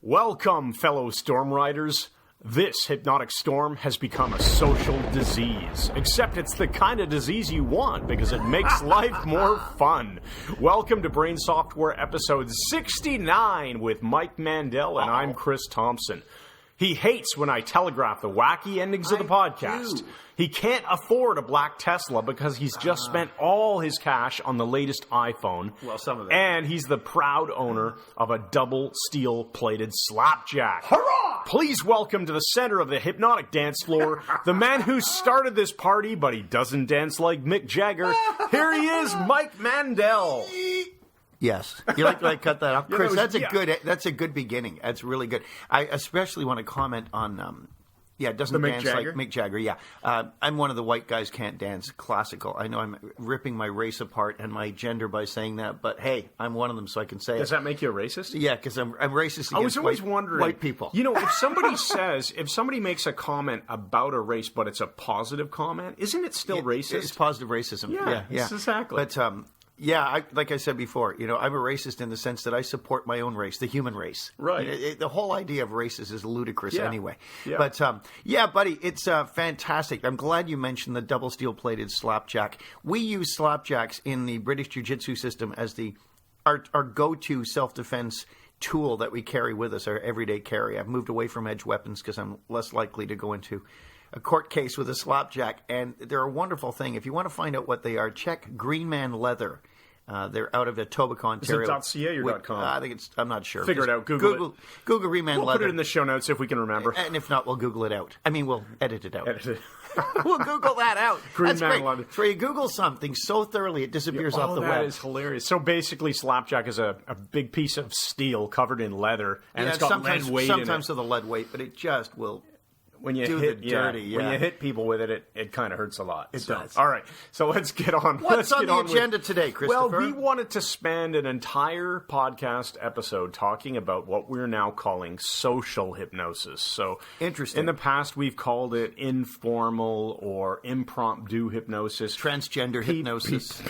Welcome, fellow storm riders. This hypnotic storm has become a social disease. Except it's the kind of disease you want because it makes life more fun. Welcome to Brain Software episode 69 with Mike Mandel, and I'm Chris Thompson. He hates when I telegraph the wacky endings of the podcast. He can't afford a black Tesla because he's just spent all his cash on the latest iPhone. Well, some of it. And he's the proud owner of a double steel-plated slapjack. Hurrah! Please welcome to the center of the hypnotic dance floor, the man who started this party, but he doesn't dance like Mick Jagger. Here he is, Mike Mandel. Yes. You like to cut that off? Chris, that was- that's a good beginning. That's really good. I especially want to comment on doesn't The Mick dance Jagger? like Mick Jagger, yeah. I'm one of the white guys can't dance classical. I know I'm ripping my race apart and my gender by saying that, but hey, I'm one of them, so I can say Does it. that make you a racist? Yeah, because I'm racist against I was always wondering, white people. You know, if somebody makes a comment about a race, but it's a positive comment, isn't it still racist? It's positive racism. Yeah, yeah. exactly. But like I said before, I'm a racist in the sense that I support my own race, the human race. Right. The whole idea of races is ludicrous anyway. Yeah. But, buddy, it's fantastic. I'm glad you mentioned the double steel-plated slapjack. We use slapjacks in the British Jiu-Jitsu system as our go-to self-defense tool that we carry with us, our everyday carry. I've moved away from edge weapons because I'm less likely to go into a court case with a slapjack, and they're a wonderful thing. If you want to find out what they are, check Green Man Leather. They're out of Etobicoke, Ontario. Is it .ca or .com? I think I'm not sure. Figure it out. Google it. Google Green Man We'll Leather. put it in the show notes if we can remember. And if not, we'll Google it out. I mean, we'll edit it out. Edit it. We'll Google that out. Green That's Man great. Leather. So you Google something so thoroughly it disappears off the web. That is hilarious. So basically, slapjack is a big piece of steel covered in leather, and it's got lead weight in it. Sometimes with the lead weight, but it just will... When you do hit the dirty, when you hit people with it kind of hurts a lot. It does. All right, so let's get on. What's on the agenda today, Christopher? Well, we wanted to spend an entire podcast episode talking about what we're now calling social hypnosis. So, interesting. In the past, we've called it informal or impromptu hypnosis, transgender hypnosis.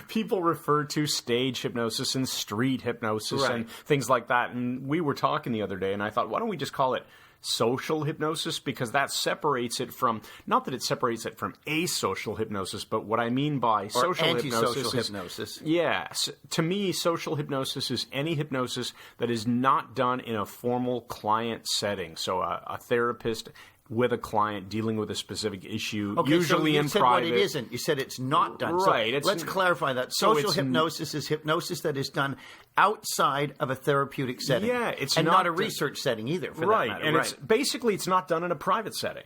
People refer to stage hypnosis and street hypnosis and things like that. And we were talking the other day, and I thought, why don't we just call it social hypnosis, because that separates it from, not that it separates it from asocial hypnosis, but what I mean by social hypnosis. Yes. To me, social hypnosis is any hypnosis that is not done in a formal client setting. So a therapist with a client dealing with a specific issue, usually in private. You said what it isn't. You said it's not done. Right. So let's clarify that. Social hypnosis is hypnosis that is done outside of a therapeutic setting. Yeah, it's not a research setting either, for that matter. And it's basically it's not done in a private setting,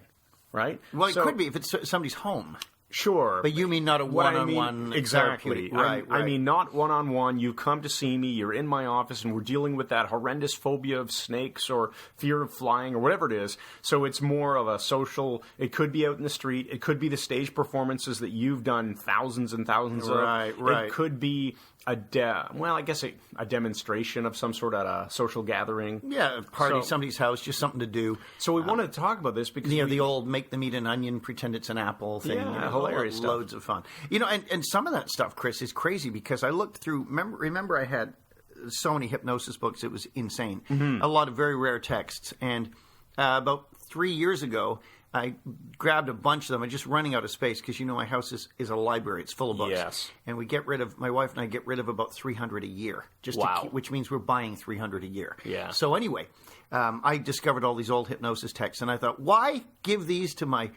right? Well, it could be if it's somebody's home. Sure. But you mean not a one-on-one exactly. Right. I mean not one-on-one. You come to see me, you're in my office, and we're dealing with that horrendous phobia of snakes or fear of flying or whatever it is. So it's more of a social, it could be out in the street, it could be the stage performances that you've done thousands and thousands of. Right. It could be a demonstration of some sort at a social gathering. Yeah, a party, somebody's house, just something to do. So we wanted to talk about this because... the old make them eat an onion, pretend it's an apple thing. Yeah, hilarious stuff. Loads of fun. And some of that stuff, Chris, is crazy because I looked through... Remember I had so many hypnosis books, it was insane. Mm-hmm. A lot of very rare texts. And about 3 years ago... I grabbed a bunch of them. I'm just running out of space because, my house is a library. It's full of books. Yes. And my wife and I get rid of about 300 a year. Which means we're buying 300 a year. Yeah. So anyway, I discovered all these old hypnosis texts, and I thought, why give these to my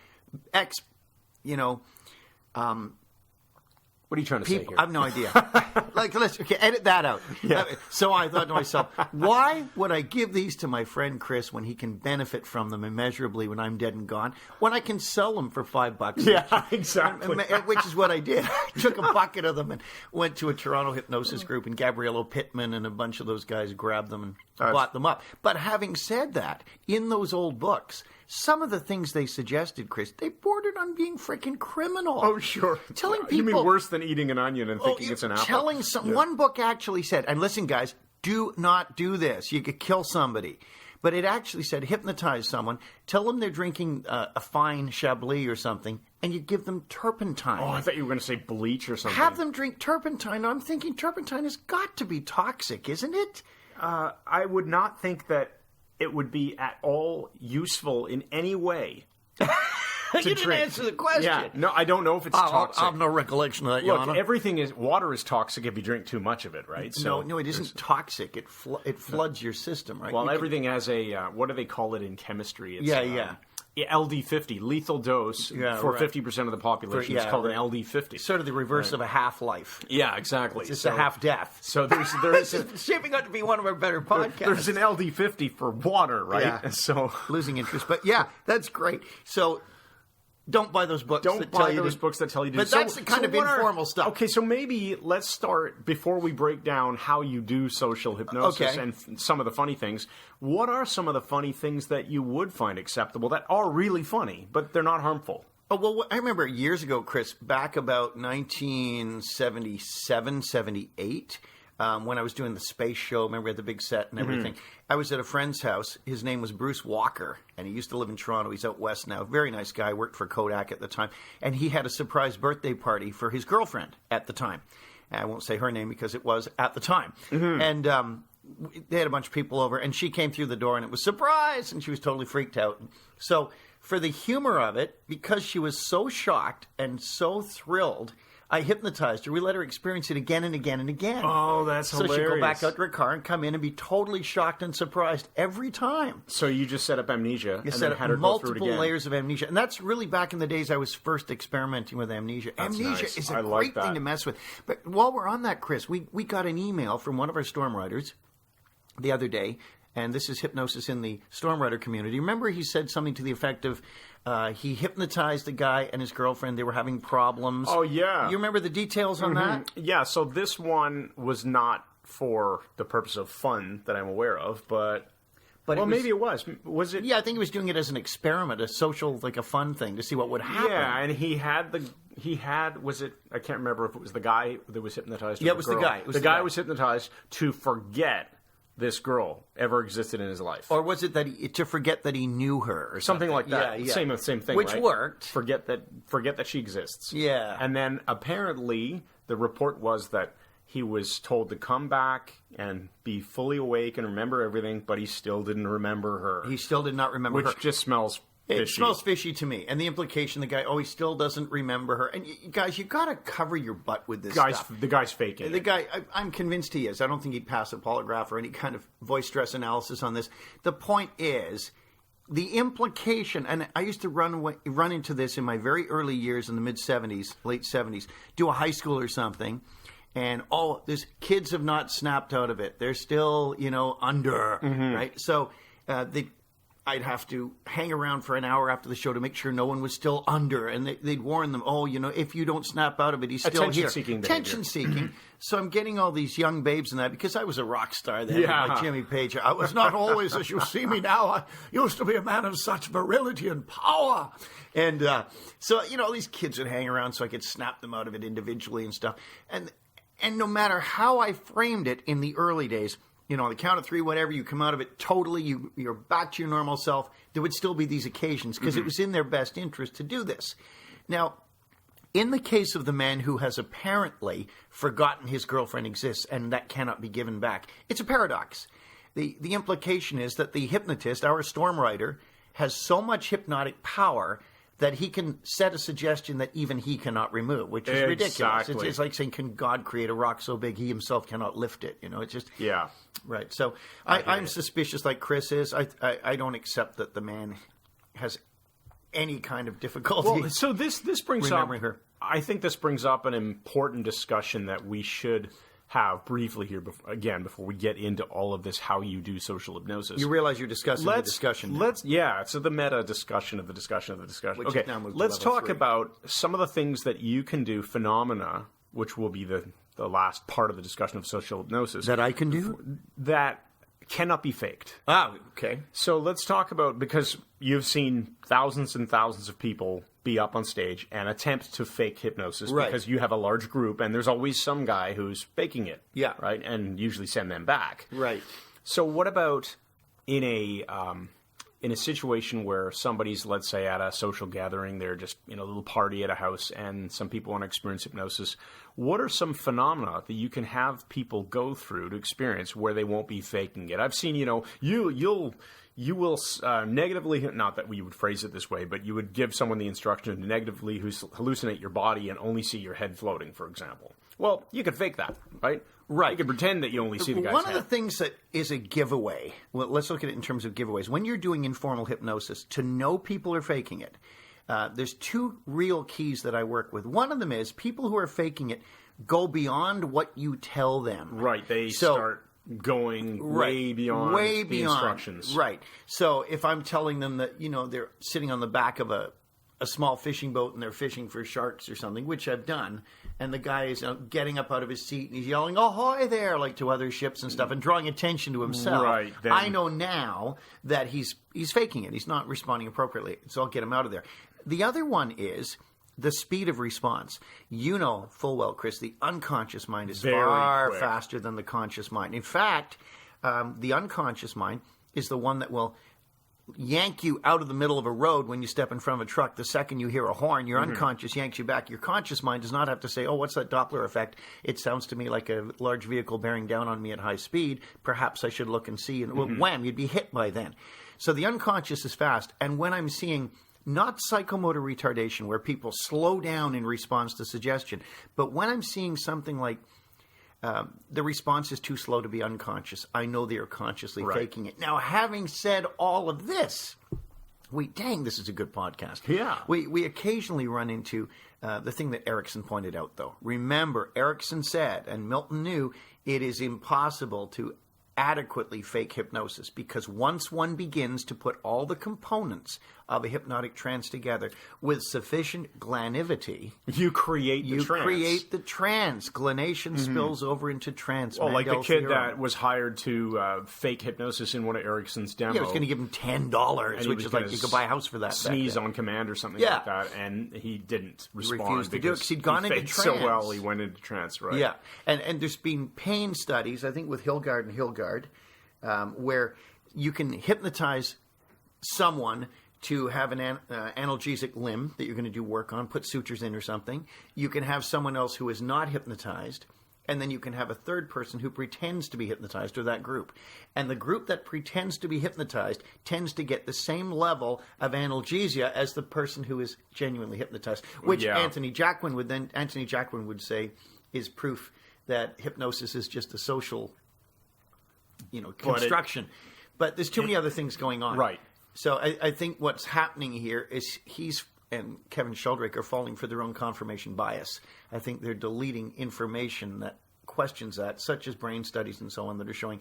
what are you trying to say here? I have no idea. Edit that out. Yeah. So I thought to myself, why would I give these to my friend Chris when he can benefit from them immeasurably when I'm dead and gone, when I can sell them for $5? Yeah, exactly. Which is what I did. I took a bucket of them and went to a Toronto hypnosis group, and Gabriello Pittman and a bunch of those guys grabbed them and bought them up. But having said that, in those old books, some of the things they suggested, Chris, they bordered on being freaking criminal. Oh, sure. Telling people... You mean worse than eating an onion and thinking it's an apple? One book actually said, and listen, guys, do not do this. You could kill somebody. But it actually said hypnotize someone, tell them they're drinking a fine Chablis or something, and you give them turpentine. Oh, I thought you were going to say bleach or something. Have them drink turpentine. I'm thinking turpentine has got to be toxic, isn't it? I would not think that it would be at all useful in any way. You didn't answer the question. Yeah, no, I don't know if it's toxic. I have no recollection of that, Look, Your Honor. everything is... Water is toxic if you drink too much of it, right? No, it isn't toxic. It floods your system, right? Well, everything has a... what do they call it in chemistry? It's, yeah. LD50, lethal dose for 50% of the population. It's called an LD50. Sort of the reverse of a half-life. Yeah, exactly. It's a half-death. So there's It's shaping up to be one of our better podcasts. There's an LD50 for water, right? Yeah. So losing interest. But yeah, that's great. So don't buy those books. Don't buy those books that tell you to do. But that's the kind of informal stuff. Okay, so maybe let's start, before we break down how you do social hypnosis and some of the funny things, what are some of the funny things that you would find acceptable that are really funny, but they're not harmful? Oh, well, I remember years ago, Chris, back about 1977, 78, when I was doing the space show, remember we had the big set and everything. I was at a friend's house. His name was Bruce Walker, and he used to live in Toronto. He's out west now. Very nice guy, worked for Kodak at the time. And he had a surprise birthday party for his girlfriend at the time. I won't say her name because it was at the time. And they had a bunch of people over, and she came through the door, and it was surprise, and she was totally freaked out. So for the humor of it, because she was so shocked and so thrilled, I hypnotized her. We let her experience it again and again and again. Oh, that's hilarious. So she'd go back out to her car and come in and be totally shocked and surprised every time. So you just set up amnesia and then had her go through it again. Multiple layers of amnesia. And that's really back in the days I was first experimenting with amnesia. That's amnesia nice. is a great thing to mess with. But while we're on that, Chris, we got an email from one of our storm riders the other day, and this is Hypnosis in the Storm Rider community. Remember he said something to the effect of he hypnotized a guy and his girlfriend. They were having problems. Oh, yeah. You remember the details on that? Yeah, so this one was not for the purpose of fun that I'm aware of, but well, maybe it was. Was it? Yeah, I think he was doing it as an experiment, a social, like a fun thing to see what would happen. Yeah, and was it, I can't remember if it was the guy that was hypnotized or it was the guy. The guy was hypnotized to forget this girl ever existed in his life. Or was it that to forget that he knew her or something like that? Yeah. Same thing, which right? worked. Forget that she exists. Yeah. And then apparently the report was that he was told to come back and be fully awake and remember everything, but he still didn't remember her. He still did not remember her. Which just smells fishy. It smells fishy to me. And the implication, the guy, he still doesn't remember her. And guys, you got to cover your butt with this stuff. The guy's faking it. The guy, I'm convinced he is. I don't think he'd pass a polygraph or any kind of voice stress analysis on this. The point is, the implication, and I used to run into this in my very early years in the mid-'70s, late 70s, do a high school or something, and, these kids have not snapped out of it. They're still, under, right? So I'd have to hang around for an hour after the show to make sure no one was still under. And they'd warn them, if you don't snap out of it, he's still here. Attention-seeking. So I'm getting all these young babes in that because I was a rock star then, like Jimmy Page. I was not always as you see me now. I used to be a man of such virility and power. And so, all these kids would hang around so I could snap them out of it individually and stuff. And no matter how I framed it in the early days, on the count of three, whatever, you come out of it totally, you're back to your normal self, there would still be these occasions because it was in their best interest to do this. Now, in the case of the man who has apparently forgotten his girlfriend exists and that cannot be given back, it's a paradox. The implication is that the hypnotist, our storm rider, has so much hypnotic power that he can set a suggestion that even he cannot remove, which is ridiculous. It's like saying, can God create a rock so big he himself cannot lift it? It's just... Yeah. Right. So I'm suspicious like Chris is. I don't accept that the man has any kind of difficulty. Well, so this brings up... her. I think this brings up an important discussion that we should have briefly here, before we get into all of this, how you do social hypnosis. You realize you're discussing the discussion now. So the meta discussion of the discussion of the discussion. Okay, let's talk about some of the things that you can do, phenomena, which will be the last part of the discussion of social hypnosis. That I can do? That cannot be faked. Okay. So let's talk about, because you've seen thousands and thousands of people be up on stage and attempt to fake hypnosis because you have a large group and there's always some guy who's faking it. Yeah. Right? And usually send them back. Right. So what about in in a situation where somebody's, let's say, at a social gathering, they're just in a little party at a house, and some people want to experience hypnosis, what are some phenomena that you can have people go through to experience where they won't be faking it? I've seen, you will negatively, not that we would phrase it this way, but you would give someone the instruction to negatively hallucinate your body and only see your head floating, for example. Well, you could fake that, right? Right. You can pretend that you only see the guy's head. One of the things that is a giveaway, well, let's look at it in terms of giveaways. When you're doing informal hypnosis, to know people are faking it, there's two real keys that I work with. One of them is people who are faking it go beyond what you tell them. Right. They start going way beyond the instructions. Right. So if I'm telling them that, they're sitting on the back of a small fishing boat and they're fishing for sharks or something, which I've done, and the guy is getting up out of his seat and he's yelling, "Ahoy there," like to other ships and stuff, and drawing attention to himself. Right. Then I know now that he's faking it. He's not responding appropriately. So I'll get him out of there. The other one is the speed of response. You know full well, Chris, the unconscious mind is far faster than the conscious mind. In fact, the unconscious mind is the one that will yank you out of the middle of a road when you step in front of a truck. The second you hear a horn, your unconscious yanks you back. Your conscious mind does not have to say, "Oh, what's that Doppler effect? It sounds to me like a large vehicle bearing down on me at high speed. Perhaps I should look and see." And wham, you'd be hit by then. So the unconscious is fast. And when I'm seeing not psychomotor retardation, where people slow down in response to suggestion, but when I'm seeing something like the response is too slow to be unconscious, I know they are consciously faking it. Now, having said all of this, this is a good podcast. Yeah. We occasionally run into the thing that Erickson pointed out, though. Remember, Erickson said, and Milton knew, it is impossible to adequately fake hypnosis, because once one begins to put all the components of a hypnotic trance together with sufficient glanivity, you create the trance. Glanation spills over into trance. Well, like the Mandel's kid theorem. that was hired to fake hypnosis in one of Erickson's demos. Yeah, I was going to give him $10, which is like you could buy a house for that. Sneeze on command or something like that, and he didn't respond. He refused to do it because he'd gone into trance. So well, he went into trance, right? Yeah, and there's been pain studies, I think with Hilgard and Hilgard, where you can hypnotize someone to have an analgesic limb that you're going to do work on, put sutures in or something. You can have someone else who is not hypnotized, and then you can have a third person who pretends to be hypnotized, or that group. And the group that pretends to be hypnotized tends to get the same level of analgesia as the person who is genuinely hypnotized, which Anthony Jacquin would say is proof that hypnosis is just a social construction. But there's too many other things going on. Right. So I think what's happening here is he's and Kevin Sheldrake are falling for their own confirmation bias. I think they're deleting information that questions that, such as brain studies and so on, that are showing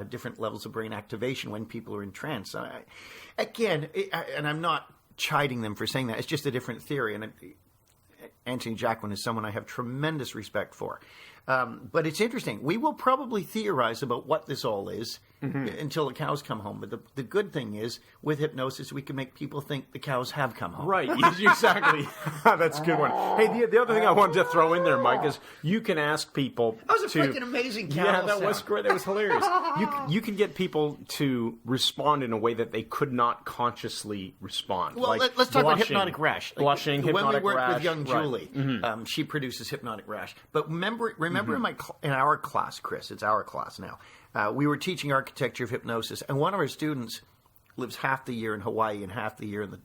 different levels of brain activation when people are in trance. And I'm not chiding them for saying that. It's just a different theory. And Anthony Jacquin is someone I have tremendous respect for. But it's interesting. We will probably theorize about what this all is until the cows come home. But the good thing is, with hypnosis, we can make people think the cows have come home. Right, exactly. That's a good one. Hey, the other thing I wanted to throw in there, Mike, is you can ask people That was a freaking amazing cow Yeah, that sound. was great. That was hilarious. You can get people to respond in a way that they could not consciously respond. Well, like let's talk blushing, about hypnotic rash. Blushing, hypnotic rash. When we worked with young Right. Julie, she produces hypnotic rash. But remember in our class, Chris, it's our class now, we were teaching architecture of hypnosis, and one of our students lives half the year in Hawaii and half the year in the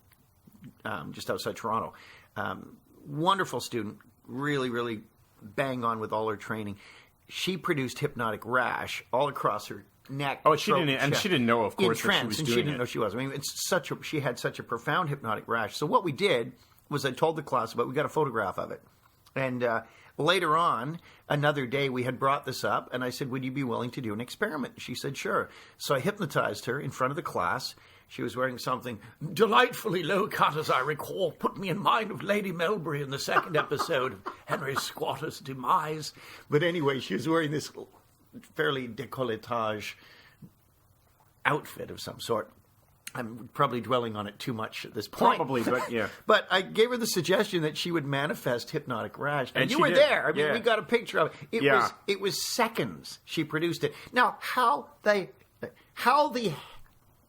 just outside Toronto. Wonderful student, really, really bang on with all her training. She produced hypnotic rash all across her neck. Oh, she didn't know, of course, in trance, that she was and doing she didn't know she was. I mean, she had such a profound hypnotic rash. So what we did was I told the class about. We got a photograph of it, and later on, another day, we had brought this up, and I said, "Would you be willing to do an experiment?" She said, "Sure." So I hypnotized her in front of the class. She was wearing something delightfully low cut, as I recall, put me in mind of Lady Melbury in the second episode of Henry Squatter's Demise. But anyway, she was wearing this fairly décolletage outfit of some sort. I'm probably dwelling on it too much at this point. Probably, but yeah. But I gave her the suggestion that she would manifest hypnotic rash. And you she were did. there. I mean, Yeah. we got a picture of it. It was seconds she produced it. Now, how the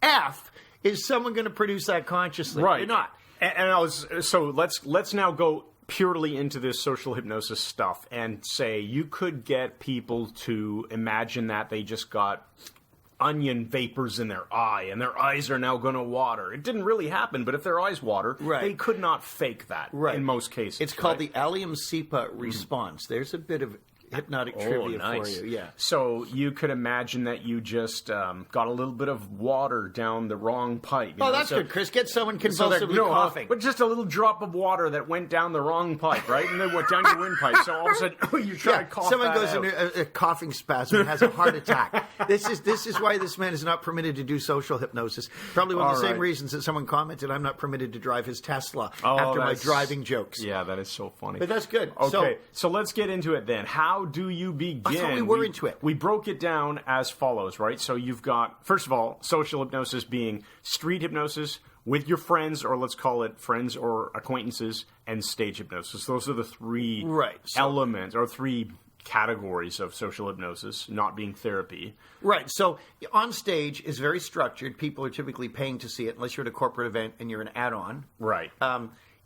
F Is someone going to produce that consciously? Right. They're not. So let's now go purely into this social hypnosis stuff and say you could get people to imagine that they just got onion vapors in their eye and their eyes are now going to water. It didn't really happen, but if their eyes water, they could not fake that in most cases. It's called the Allium-Cepa response. There's a bit of hypnotic trivia for you. Yeah. So you could imagine that you just got a little bit of water down the wrong pipe. That's good, Chris. Get someone convulsively coughing. But just a little drop of water that went down the wrong pipe, right? And then went down your windpipe. So all of a sudden, you try to cough someone that goes out. into a coughing spasm and has a heart attack. This is why this man is not permitted to do social hypnosis. Probably one of the same reasons that someone commented, I'm not permitted to drive his Tesla after my driving jokes. Yeah, that is so funny. But that's good. Okay, so let's get into it then. How do you begin? I thought we were into it. We broke it down as follows, right? So you've got, first of all, social hypnosis being street hypnosis with your friends, or let's call it friends or acquaintances, and stage hypnosis. Those are the three elements, or three categories of social hypnosis, not being therapy. Right. So on stage is very structured. People are typically paying to see it, unless you're at a corporate event and you're an add-on. Right.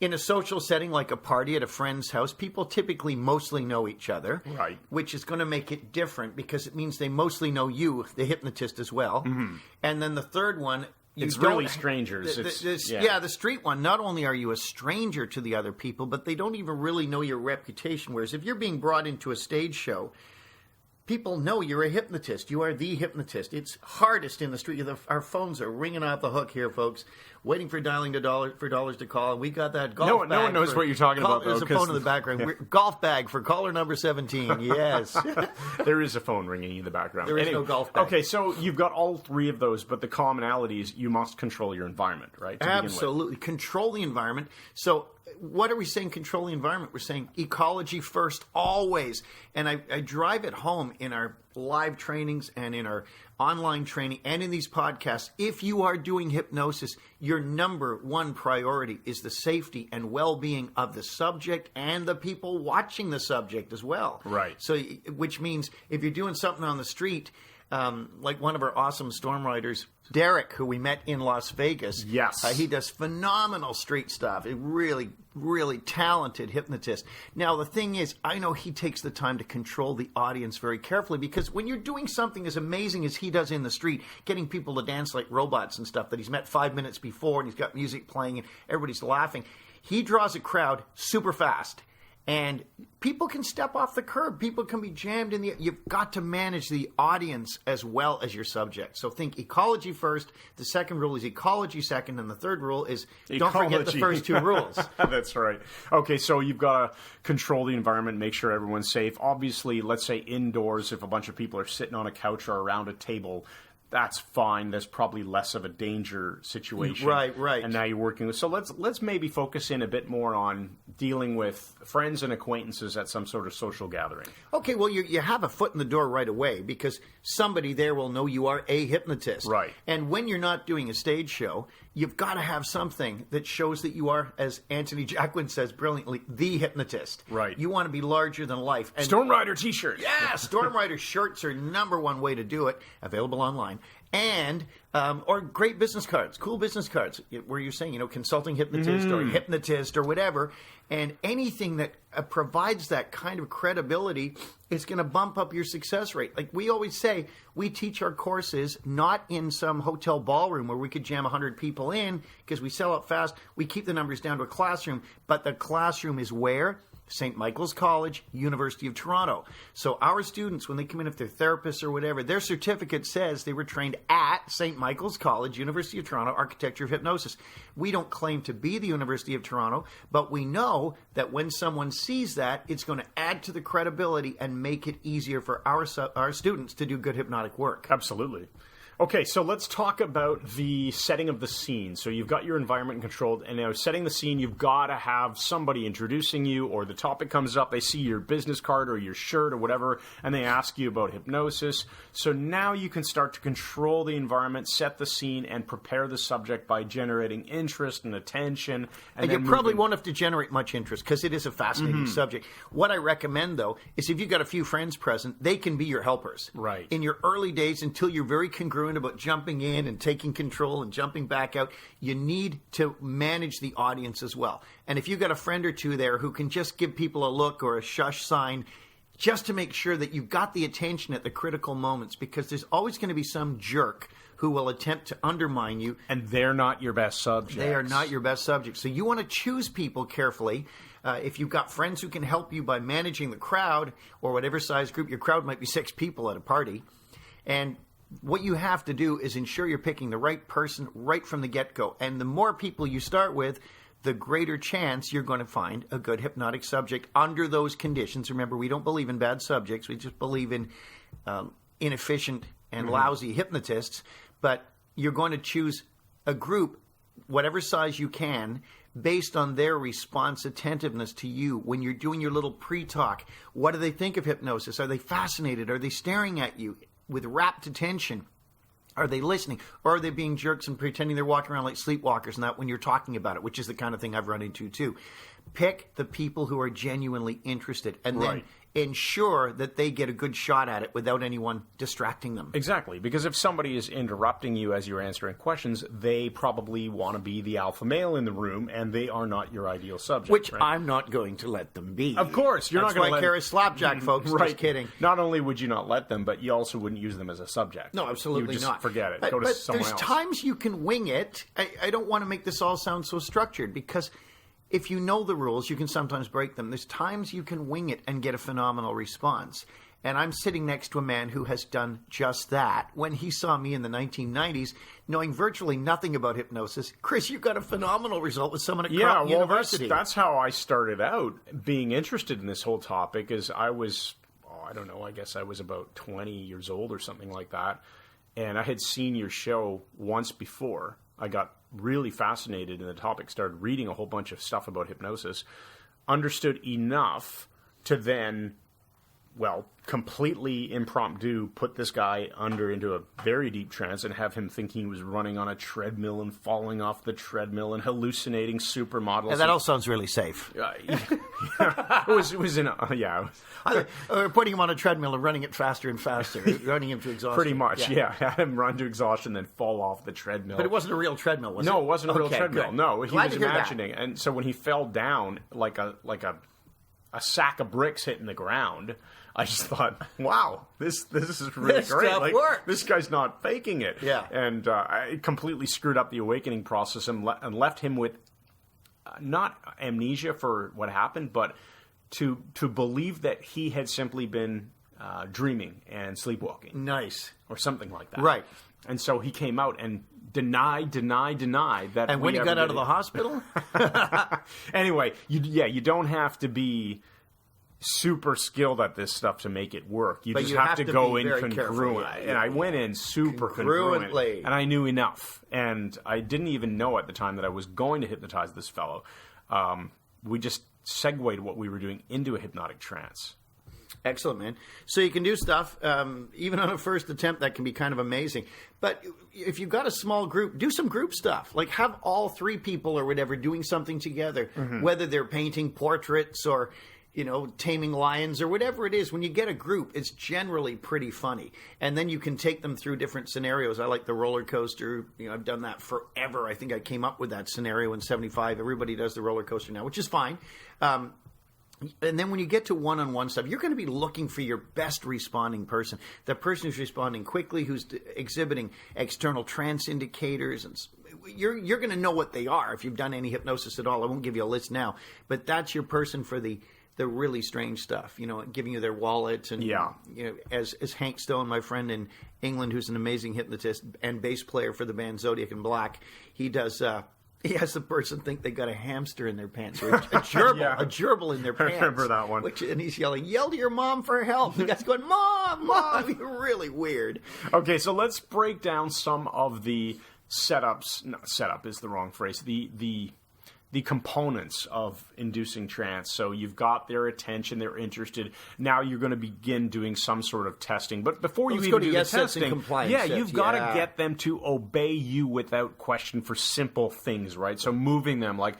In a social setting like a party at a friend's house, people typically mostly know each other, right? Which is going to make it different because it means they mostly know you, the hypnotist, as well. Mm-hmm. And then the third one, it's really strangers. The street one, not only are you a stranger to the other people, but they don't even really know your reputation. Whereas if you're being brought into a stage show, people know you're a hypnotist. You are the hypnotist. It's hardest in the street. Our phones are ringing off the hook here, folks. Waiting for dialing for dollars to call. And we got that golf bag. No one knows what you're talking about, though. There's a phone in the background. Golf bag for caller number 17. Yes. There is a phone ringing in the background. There is no golf bag. Okay, so you've got all three of those, but the commonality is you must control your environment, right? Absolutely. Control the environment. So what are we saying control the environment? We're saying ecology first, always. And I drive it home in our live trainings and in our online training and in these podcasts. If you are doing hypnosis, your number one priority is the safety and well-being of the subject and the people watching the subject as well. Right. So, which means if you're doing something on the street, like one of our awesome storm riders, Derek, who we met in Las Vegas. Yes. He does phenomenal street stuff. A really, really talented hypnotist. Now, the thing is, I know he takes the time to control the audience very carefully because when you're doing something as amazing as he does in the street, getting people to dance like robots and stuff that he's met 5 minutes before and he's got music playing and everybody's laughing, he draws a crowd super fast. And people can step off the curb. People can be jammed in the... You've got to manage the audience as well as your subject. So think ecology first. The second rule is ecology second. And the third rule is don't forget the first two rules. That's right. Okay, so you've got to control the environment, make sure everyone's safe. Obviously, let's say indoors, if a bunch of people are sitting on a couch or around a table, that's fine. There's probably less of a danger situation. Right. And now you're working with... So let's maybe focus in a bit more on dealing with friends and acquaintances at some sort of social gathering. Okay, well, you have a foot in the door right away because somebody there will know you are a hypnotist. Right. And when you're not doing a stage show, you've got to have something that shows that you are, as Anthony Jacquin says brilliantly, the hypnotist. Right. You want to be larger than life. And Storm Rider t-shirt. Yeah, Storm Rider shirts are number one way to do it. Available online. And, or great business cards, cool business cards, where you're saying, consulting hypnotist or hypnotist or whatever. And anything that provides that kind of credibility is going to bump up your success rate. Like we always say, we teach our courses not in some hotel ballroom where we could jam 100 people in because we sell out fast. We keep the numbers down to a classroom, but the classroom is where? St. Michael's College, University of Toronto. So our students, when they come in, if they're therapists or whatever, their certificate says they were trained at St. Michael's College, University of Toronto, Architecture of Hypnosis. We don't claim to be the University of Toronto, but we know that when someone sees that, it's going to add to the credibility and make it easier for our students to do good hypnotic work. Absolutely. Okay, so let's talk about the setting of the scene. So you've got your environment controlled, and now setting the scene, you've got to have somebody introducing you, or the topic comes up, they see your business card or your shirt or whatever, and they ask you about hypnosis. So now you can start to control the environment, set the scene, and prepare the subject by generating interest and attention. And you probably won't have to generate much interest because it is a fascinating subject. What I recommend, though, is if you've got a few friends present, they can be your helpers. Right. In your early days, until you're very congruent congruent about jumping in and taking control and jumping back out. You need to manage the audience as well. And if you've got a friend or two there who can just give people a look or a shush sign, just to make sure that you've got the attention at the critical moments, because there's always going to be some jerk who will attempt to undermine you. And they're not your best subjects. They are not your best subjects. So you want to choose people carefully. If you've got friends who can help you by managing the crowd, or whatever size group, your crowd might be 6 people at a party. And what you have to do is ensure you're picking the right person right from the get-go. And the more people you start with, the greater chance you're going to find a good hypnotic subject under those conditions. Remember, we don't believe in bad subjects. We just believe in inefficient and lousy hypnotists. But you're going to choose a group, whatever size you can, based on their response attentiveness to you when you're doing your little pre-talk. What do they think of hypnosis? Are they fascinated? Are they staring at you with rapt attention? Are they listening? Or are they being jerks and pretending they're walking around like sleepwalkers and that when you're talking about it, which is the kind of thing I've run into too. Pick the people who are genuinely interested and then ensure that they get a good shot at it without anyone distracting them. Exactly, because if somebody is interrupting you as you're answering questions, they probably want to be the alpha male in the room, and they are not your ideal subject. Which right? I'm not going to let them be. Of course, you're That's not going to let let them. That's why I carry slapjack, folks. Right. Just kidding. Not only would you not let them, but you also wouldn't use them as a subject. No, absolutely you would just not. Forget it. But, Go to but someone there's else. times you can wing it. I don't want to make this all sound so structured, because if you know the rules, you can sometimes break them. There's times you can wing it and get a phenomenal response. And I'm sitting next to a man who has done just that. When he saw me in the 1990s, knowing virtually nothing about hypnosis, Chris, you got a phenomenal result with someone at Crofton University. That's how I started out being interested in this whole topic. Is I was, I don't know, I guess I was about 20 years old or something like that. And I had seen your show once before. I got really fascinated in the topic, started reading a whole bunch of stuff about hypnosis, understood enough to then, well, completely impromptu put this guy into a very deep trance and have him thinking he was running on a treadmill and falling off the treadmill and hallucinating supermodels. And that all sounds really safe. It was in Putting him on a treadmill and running it faster and faster, running him to exhaustion. pretty much, yeah. Had him run to exhaustion, then fall off the treadmill. But it wasn't a real treadmill, was it? No, it wasn't a real treadmill. Good. No, he Glad was to hear that. imagining. And so when he fell down like a sack of bricks hitting the ground, I just thought, wow, this is really This great. stuff Like, works. this guy's not faking it. Yeah. And I completely screwed up the awakening process and left him with not amnesia for what happened, but to believe that he had simply been dreaming and sleepwalking. Nice. Or something like that. Right. And so he came out and denied that. And when he got out of the hospital? Anyway, you don't have to be super skilled at this stuff to make it work. You But just you have to go be in very congruent. careful, And I went in super congruent. Congruently. And I knew enough. And I didn't even know at the time that I was going to hypnotize this fellow. We just segued what we were doing into a hypnotic trance. Excellent, man. So you can do stuff, even on a first attempt, that can be kind of amazing. But if you've got a small group, do some group stuff. Like have all 3 people or whatever doing something together, whether they're painting portraits or, taming lions or whatever it is. When you get a group, it's generally pretty funny. And then you can take them through different scenarios. I like the roller coaster. I've done that forever. I think I came up with that scenario in 75. Everybody does the roller coaster now, which is fine. And then when you get to one-on-one stuff, you're going to be looking for your best responding person. The person who's responding quickly, who's exhibiting external trance indicators. And you're going to know what they are if you've done any hypnosis at all. I won't give you a list now. But that's your person for the really strange stuff, giving you their wallet. And, as Hank Stone, my friend in England, who's an amazing hypnotist and bass player for the band Zodiac and Black, he does... He has the person think they got a hamster in their pants, or a gerbil, a gerbil in their pants. I remember that one. And he's yelling, "Yell to your mom for help!" The guy's going, "Mom, Mom!" Really weird. Okay, so let's break down some of the setups. No, setup is the wrong phrase. The components of inducing trance. So you've got their attention, they're interested. Now you're going to begin doing some sort of testing. But before you even do the testing, you've got to get them to obey you without question for simple things, right? So moving them, like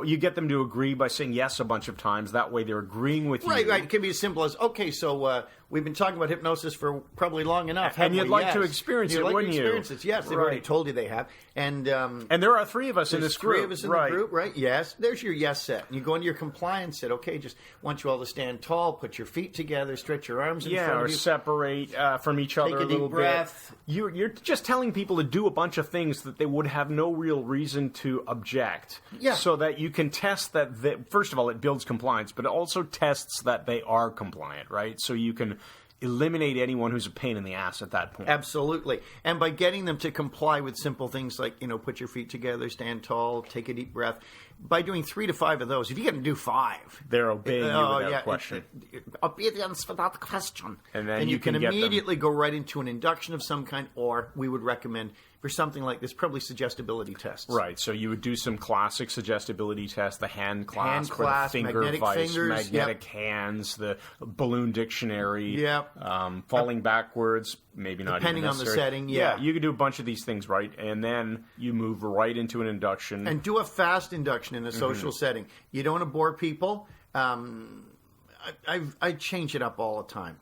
you get them to agree by saying yes a bunch of times. That way they're agreeing with you. Right. It can be as simple as, okay, so we've been talking about hypnosis for probably long enough. And you'd like to Yes. experience You'd it, like wouldn't to you? experience it. Yes, they've already told you they have. And there are 3 of us in this group. 3 of us in the group, right? Yes. There's your yes set. And you go into your compliance set. Okay, just want you all to stand tall, put your feet together, stretch your arms in front of or you. separate from each other Take a deep little breath. bit. You're just telling people to do a bunch of things that they would have no real reason to object. Yeah. So that you can test that, first of all, it builds compliance, but it also tests that they are compliant, right? So you can eliminate anyone who's a pain in the ass at that point. Absolutely. And by getting them to comply with simple things like, put your feet together, stand tall, take a deep breath, by doing 3 to 5 of those, if you get them to do 5, they're obeying you without question. Obedience without question. And then you can get them. immediately go right into an induction of some kind, or we would recommend for something like this, probably suggestibility tests. Right. So you would do some classic suggestibility tests, the hand clasp, or the finger magnetic vice, fingers, magnetic hands, the balloon dictionary, falling backwards, maybe not depending even on the necessary. setting, you could do a bunch of these things, right? And then you move right into an induction. And do a fast induction in a social setting. You don't want to bore people. I change it up all the time.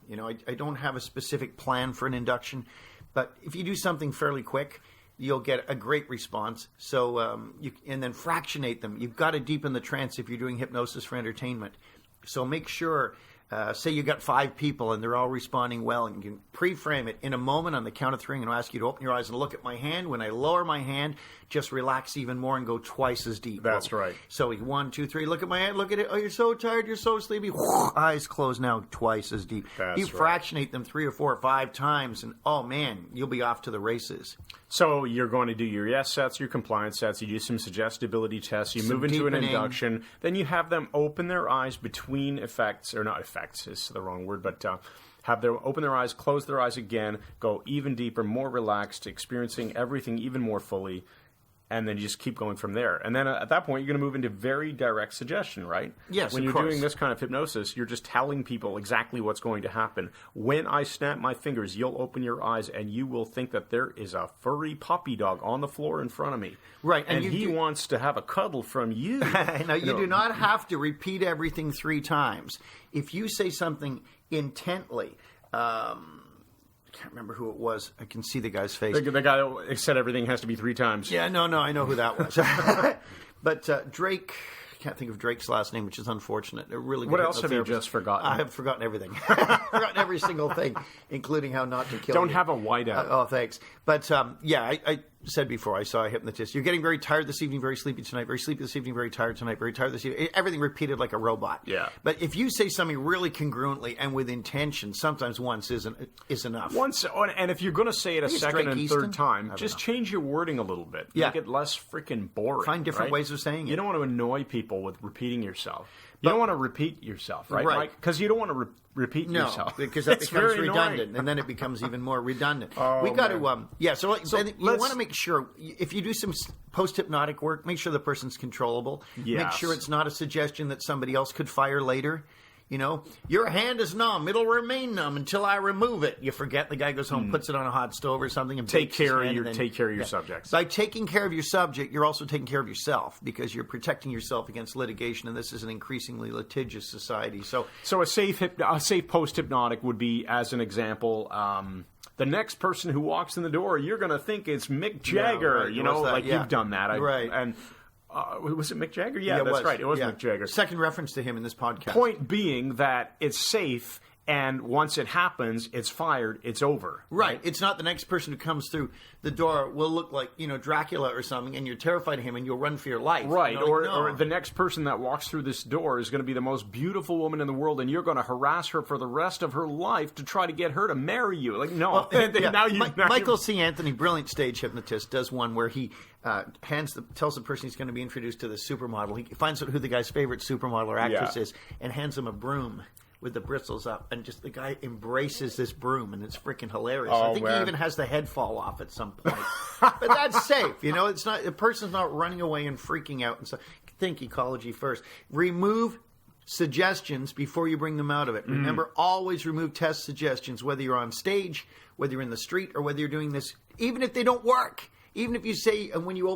I don't have a specific plan for an induction, but if you do something fairly quick, you'll get a great response. So and then fractionate them. You've got to deepen the trance if you're doing hypnosis for entertainment. So make sure. Say you got 5 people and they're all responding well, and you can pre-frame it in a moment on the count of 3. I'm going to ask you to open your eyes and look at my hand. When I lower my hand, just relax even more and go twice as deep. That's right. So 1, 2, 3. Look at my hand. Look at it. Oh, you're so tired. You're so sleepy. Eyes closed now, twice as deep. You fractionate them 3 or 4 or 5 times, and oh man, you'll be off to the races. So you're going to do your yes sets, your compliance sets. You do some suggestibility tests. You move into an induction. Then you have them open their eyes between effects, or not effects is the wrong word, but have them open their eyes, close their eyes again, go even deeper, more relaxed, experiencing everything even more fully. And then you just keep going from there. And then at that point, you're going to move into very direct suggestion, right? Yes, when of you're course. doing this kind of hypnosis, you're just telling people exactly what's going to happen. When I snap my fingers, you'll open your eyes and you will think that there is a furry puppy dog on the floor in front of me. Right. And he wants to have a cuddle from you. Now, you do not have to repeat everything 3 times. If you say something intently... I can't remember who it was. I can see the guy's face. The guy that said everything has to be 3 times. Yeah, no, I know who that was. But Drake, I can't think of Drake's last name, which is unfortunate. They're really good. What else have you just forgotten? I have forgotten everything. I've forgotten every single thing, including how not to kill Don't you. have a whiteout. Oh, thanks. But I said before, I saw a hypnotist. You're getting very tired this evening, very sleepy tonight, very sleepy this evening, very tired tonight, very tired this evening. Everything repeated like a robot. Yeah. But if you say something really congruently and with intention, sometimes once is enough. And if you're going to say it a second and Easton? third time, just change your wording a little bit. Yeah. Make it less freaking boring. Find different right? ways of saying it. You don't want to annoy people with repeating yourself. You don't want to repeat yourself, right? Right. Because you don't want to repeat yourself. No, because that It's becomes very redundant, annoying. and then it becomes even more redundant. Oh, we got man. to, so you let's- want to make sure, if you do some post-hypnotic work, make sure the person's controllable. Make Yes. sure it's not a suggestion that somebody else could fire later. Your hand is numb. It'll remain numb until I remove it. You forget. The guy goes home, puts it on a hot stove or something, and Take bakes his care of hand, your and then- subjects. By taking care of your subject, you're also taking care of yourself, because you're protecting yourself against litigation, and this is an increasingly litigious society. So a safe post-hypnotic would be, as an example, the next person who walks in the door, you're going to think it's Mick Jagger. right. What's that? You've done that. Right. And was it Mick Jagger? Yeah, that's right. It was Mick Jagger. Second reference to him in this podcast. Point being that it's safe, and once it happens, it's fired, it's over. Right. It's not the next person who comes through the door will look like, Dracula or something, and you're terrified of him, and you'll run for your life. Right. No. Or the next person that walks through this door is going to be the most beautiful woman in the world, and you're going to harass her for the rest of her life to try to get her to marry you. Like, no. Michael C. Anthony, brilliant stage hypnotist, does one where he tells the person he's going to be introduced to the supermodel. He finds out who the guy's favorite supermodel or actress is, and hands him a broom with the bristles up, and just the guy embraces this broom, and it's freaking hilarious. I think he even has the head fall off at some point. But that's safe, it's not, the person's not running away and freaking out. And so think ecology first. Remove suggestions before you bring them out of it. Remember, always remove test suggestions, whether you're on stage, whether you're in the street, or whether you're doing this, even if they don't work. Even if you say, when you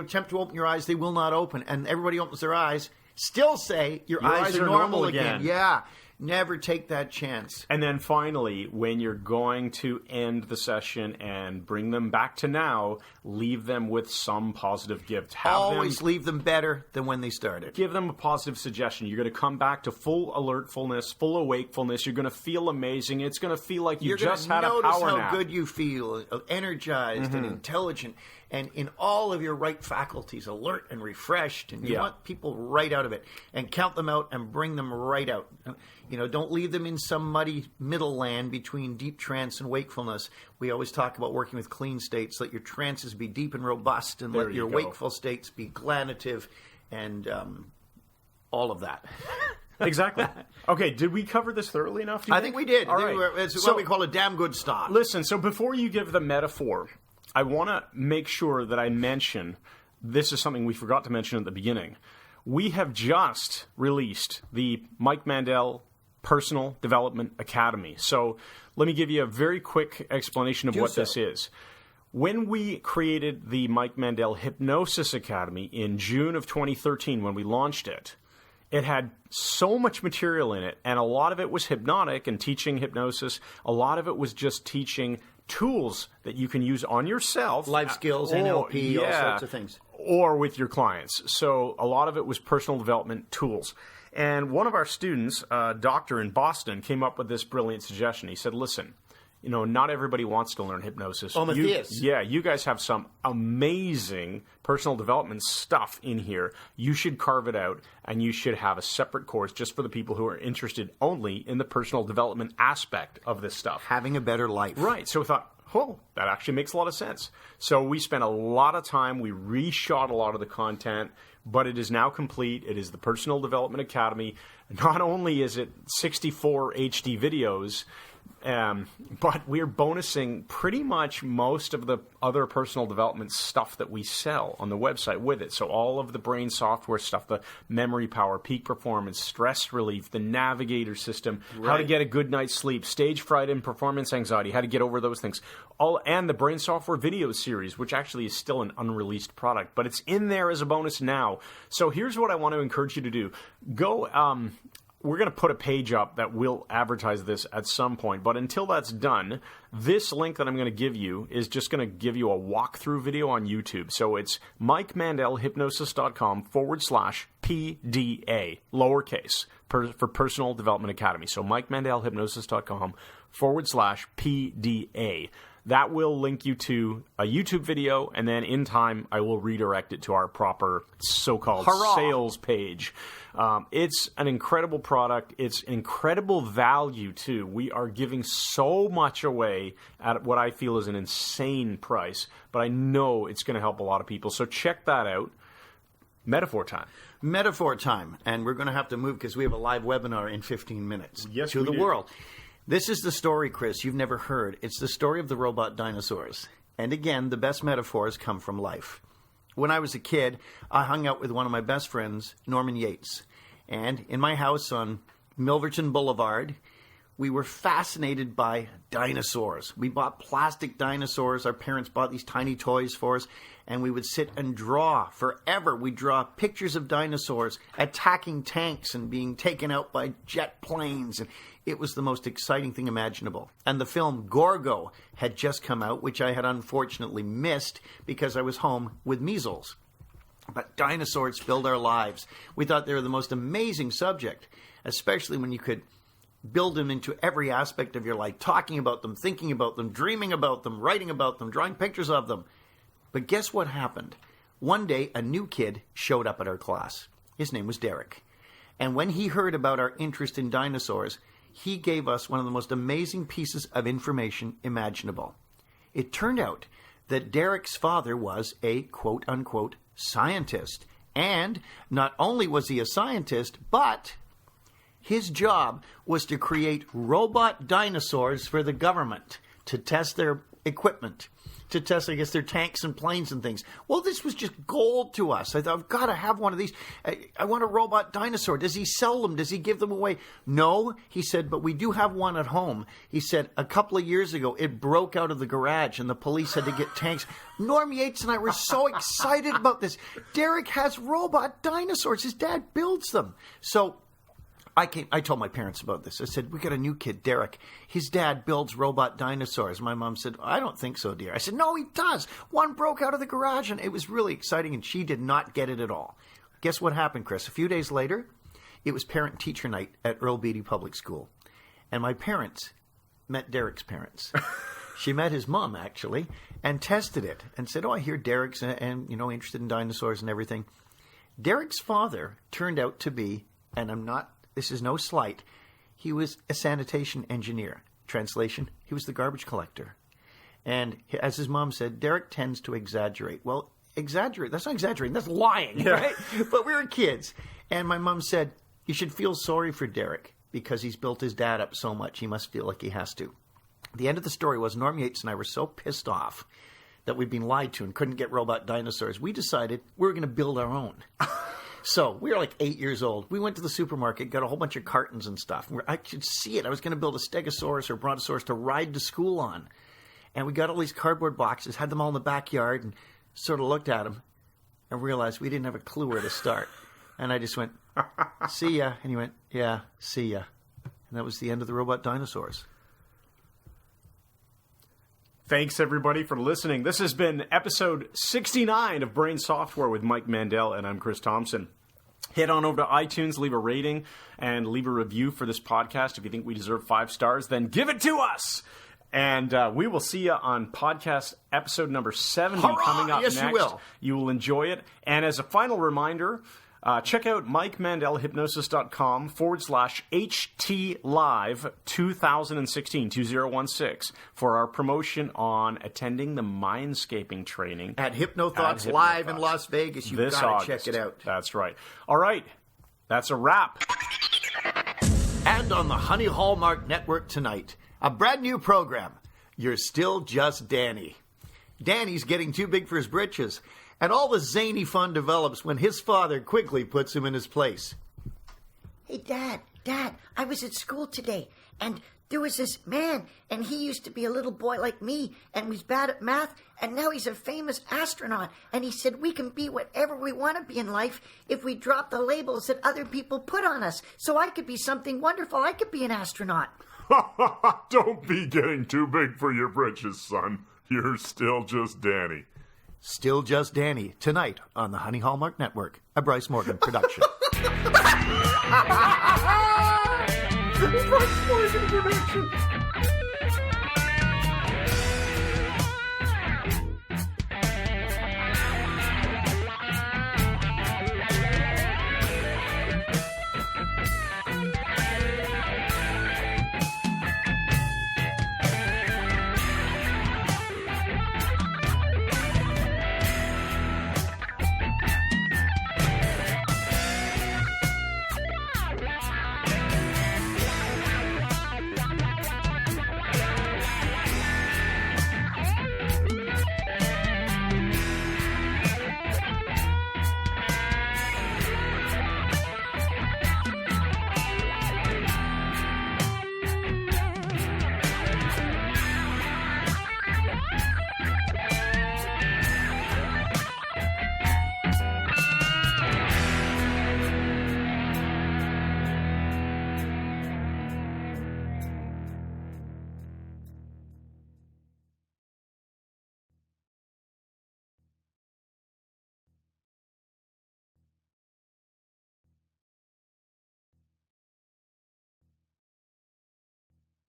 attempt to open your eyes, they will not open, and everybody opens their eyes, still say your eyes are normal again. Yeah. Never take that chance. And then finally, when you're going to end the session and bring them back to now, leave them with some positive gift. Always leave them better than when they started. Give them a positive suggestion. You're going to come back to full alertfulness, full awakefulness. You're going to feel amazing. It's going to feel like you just had a power nap. You're going to notice how good you feel, energized and intelligent, and in all of your right faculties, alert and refreshed. And you want people right out of it. And count them out and bring them right out. You know, don't leave them in some muddy middle land between deep trance and wakefulness. We always talk about working with clean states. Let your trances be deep and robust, and let your wakeful states be glanative and all of that. Exactly. Okay, did we cover this thoroughly enough? I think we did. All right. It's what we call a damn good start. Listen, so before you give the metaphor, I want to make sure that I mention, this is something we forgot to mention at the beginning. We have just released the Mike Mandel Personal Development Academy. So let me give you a very quick explanation of what this is. When we created the Mike Mandel Hypnosis Academy in June of 2013, when we launched it, it had so much material in it, and a lot of it was hypnotic and teaching hypnosis. A lot of it was just teaching tools that you can use on yourself. Life skills, NLP, all sorts of things. Or with your clients. So a lot of it was personal development tools. And one of our students, a doctor in Boston, came up with this brilliant suggestion. He said, listen, you know, not everybody wants to learn hypnosis. Matthias. You guys have some amazing personal development stuff in here. You should carve it out, and you should have a separate course just for the people who are interested only in the personal development aspect of this stuff. Having a better life. Right. So we thought, oh, that actually makes a lot of sense. So we spent a lot of time. We reshot a lot of the content, but it is now complete. It is the Personal Development Academy. Not only is it 64 HD videos, but we're bonusing pretty much most of the other personal development stuff that we sell on the website with it. So all of the brain software stuff, the memory power, peak performance, stress relief, the navigator system, how to get a good night's sleep, stage fright and performance anxiety, how to get over those things. And the brain software video series, which actually is still an unreleased product, but it's in there as a bonus now. So here's what I want to encourage you to do. Go... We're going to put a page up that will advertise this at some point. But until that's done, this link that I'm going to give you is just going to give you a walkthrough video on YouTube. So it's MikeMandelHypnosis.com/PDA, lowercase, for Personal Development Academy. So MikeMandelHypnosis.com/PDA. That will link you to a YouTube video, and then in time, I will redirect it to our proper so-called sales page. It's an incredible product. It's incredible value, too. We are giving so much away at what I feel is an insane price, but I know it's going to help a lot of people. So check that out. Metaphor time. Metaphor time. And we're going to have to move because we have a live webinar in 15 minutes. Yes, to the world. This is the story, Chris, you've never heard. It's the story of the robot dinosaurs. And again, the best metaphors come from life. When I was a kid, I hung out with one of my best friends, Norman Yates. And in my house on Milverton Boulevard, we were fascinated by dinosaurs. We bought plastic dinosaurs. Our parents bought these tiny toys for us. And we would sit and draw forever. We'd draw pictures of dinosaurs attacking tanks and being taken out by jet planes. And it was the most exciting thing imaginable. And the film Gorgo had just come out, which I had unfortunately missed because I was home with measles. But dinosaurs filled our lives. We thought they were the most amazing subject, especially when you could build them into every aspect of your life, talking about them, thinking about them, dreaming about them, writing about them, drawing pictures of them. But guess what happened? One day, a new kid showed up at our class. His name was Derek. And when he heard about our interest in dinosaurs, he gave us one of the most amazing pieces of information imaginable. It turned out that Derek's father was a quote-unquote scientist. And not only was he a scientist, but his job was to create robot dinosaurs for the government to test their equipment, to test, I guess, their tanks and planes and things. Well, this was just gold to us. I thought, I've got to have one of these. I want a robot dinosaur. Does he sell them? Does he give them away? No, he said, but we do have one at home. He said, a couple of years ago, it broke out of the garage and the police had to get tanks. Norm Yates and I were so excited about this. Derek has robot dinosaurs. His dad builds them. So I told my parents about this. I said, we got a new kid, Derek. His dad builds robot dinosaurs. My mom said, I don't think so, dear. I said, no, he does. One broke out of the garage, and it was really exciting, and she did not get it at all. Guess what happened, Chris? A few days later, it was parent-teacher night at Earl Beatty Public School. And my parents met Derek's parents. She met his mom, actually, and tested it and said, I hear Derek's and interested in dinosaurs and everything. Derek's father turned out to be, and this is no slight, he was a sanitation engineer. Translation, he was the garbage collector. And as his mom said, Derek tends to exaggerate. Well, exaggerate, that's not exaggerating, that's lying, right? But we were kids. And my mom said, you should feel sorry for Derek because he's built his dad up so much, he must feel like he has to. The end of the story was Norm Yates and I were so pissed off that we'd been lied to and couldn't get robot dinosaurs. We decided we were going to build our own. So we were like 8 years old. We went to the supermarket, got a whole bunch of cartons and stuff. I could see it. I was going to build a Stegosaurus or Brontosaurus to ride to school on. And we got all these cardboard boxes, had them all in the backyard, and sort of looked at them and realized we didn't have a clue where to start. And I just went, see ya. And he went, yeah, see ya. And that was the end of the robot dinosaurs. Thanks, everybody, for listening. This has been episode 69 of Brain Software with Mike Mandel, and I'm Chris Thompson. Head on over to iTunes, leave a rating, and leave a review for this podcast. If you think we deserve 5 stars, then give it to us! And we will see you on podcast episode number 70 coming up next. Yes, you will. You will enjoy it. And as a final reminder, check out MikeMandelHypnosis.com/HT Live 2016 for our promotion on attending the Mindscaping training at Hypnothoughts Live in Las Vegas. You've got to check it out. That's right. All right. That's a wrap. And on the Honey Hallmark Network tonight, a brand new program, You're Still Just Danny. Danny's getting too big for his britches, and all the zany fun develops when his father quickly puts him in his place. Hey, Dad, I was at school today, and there was this man, and he used to be a little boy like me, and was bad at math, and now he's a famous astronaut, and he said we can be whatever we want to be in life if we drop the labels that other people put on us. So I could be something wonderful. I could be an astronaut. Don't be getting too big for your britches, son. You're still just Danny. Still Just Danny, tonight on the Honey Hallmark Network, a Bryce Morgan production. Bryce Morgan production.